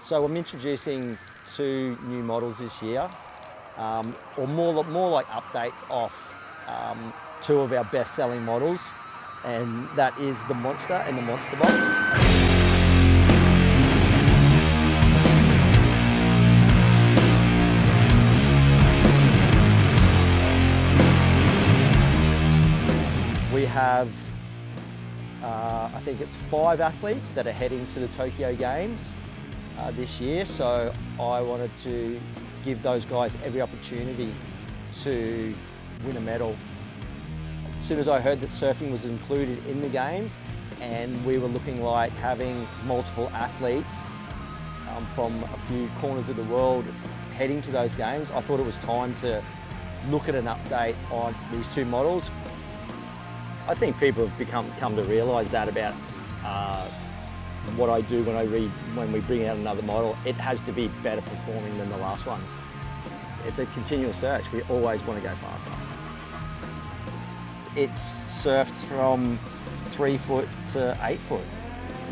So I'm introducing 2 new models this year, or more like updates off 2 of our best-selling models, and that is the Monsta and the Monster box. We have, I think it's 5 athletes that are heading to the Tokyo Games this year, so I wanted to give those guys every opportunity to win a medal. As soon as I heard that surfing was included in the games and we were looking like having multiple athletes from a few corners of the world heading to those games, I thought it was time to look at an update on these 2 models. I think people have come to realise that about what I do when we bring out another model. It has to be better performing than the last one. It's a continual search. We always want to go faster. It's surfed from 3 foot to 8 foot.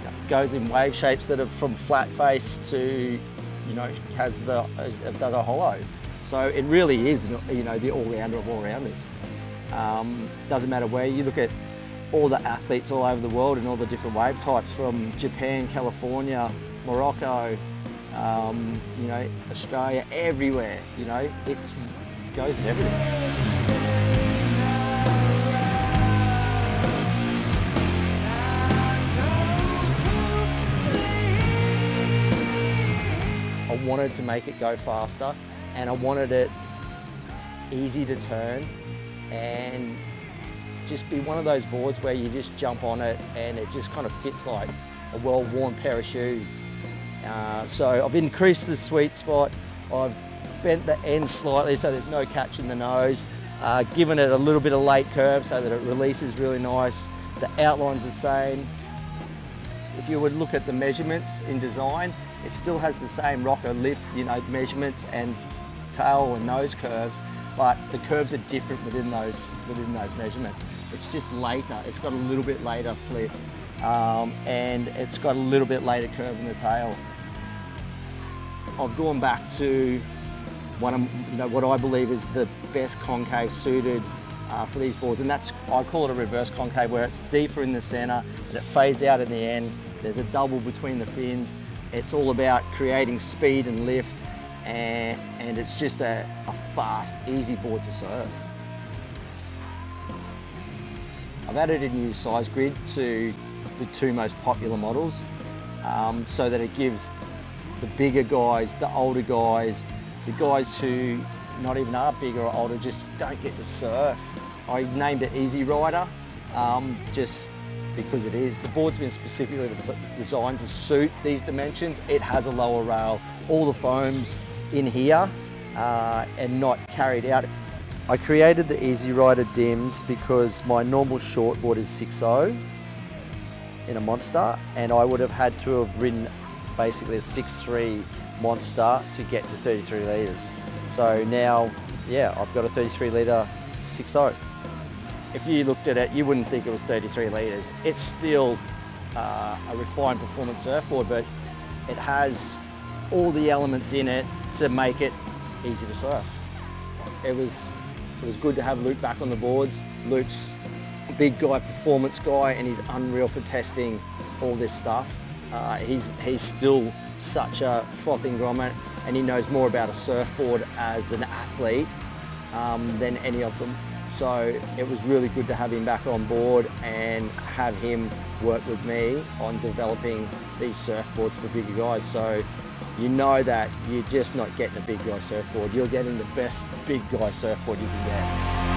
It goes in wave shapes that are from flat face to, has the hollow. So it really is, the all-rounder of all-rounders. Doesn't matter where you look at all the athletes all over the world and all the different wave types from Japan, California, Morocco, Australia, everywhere, it goes in everything. I wanted to make it go faster, and I wanted it easy to turn and just be one of those boards where you just jump on it and it just kind of fits like a well-worn pair of shoes. So I've increased the sweet spot, I've bent the end slightly so there's no catch in the nose, given it a little bit of late curve so that it releases really nice. The outline's the same. If you would look at the measurements in design, it still has the same rocker lift, measurements and tail and nose curves, but the curves are different within those measurements. It's just later. It's got a little bit later flip, and it's got a little bit later curve in the tail. I've gone back to what I believe is the best concave suited for these boards, and I call it a reverse concave, where it's deeper in the center and it fades out in the end. There's a double between the fins. It's all about creating speed and lift, and it's just a fast, easy board to surf. I've added a new size grid to the 2 most popular models, so that it gives the bigger guys, the older guys, the guys who not even are bigger or older, just don't get to surf. I named it Easy Rider, just because it is. The board's been specifically designed to suit these dimensions. It has a lower rail, all the foam's in here and not carried out. I created the Easy Rider Dims because my normal shortboard is 6.0 in a Monsta, and I would have had to have ridden basically a 6.3 Monsta to get to 33 litres. So now, I've got a 33 litre 6.0. If you looked at it, you wouldn't think it was 33 litres. It's still a refined performance surfboard, but it has all the elements in it to make it easy to surf. It was good to have Luke back on the boards. Luke's a big guy, performance guy, and he's unreal for testing all this stuff. He's still such a frothing grommet, and he knows more about a surfboard as an athlete than any of them. So it was really good to have him back on board and have him work with me on developing these surfboards for bigger guys. So you know that you're just not getting a big guy surfboard, you're getting the best big guy surfboard you can get.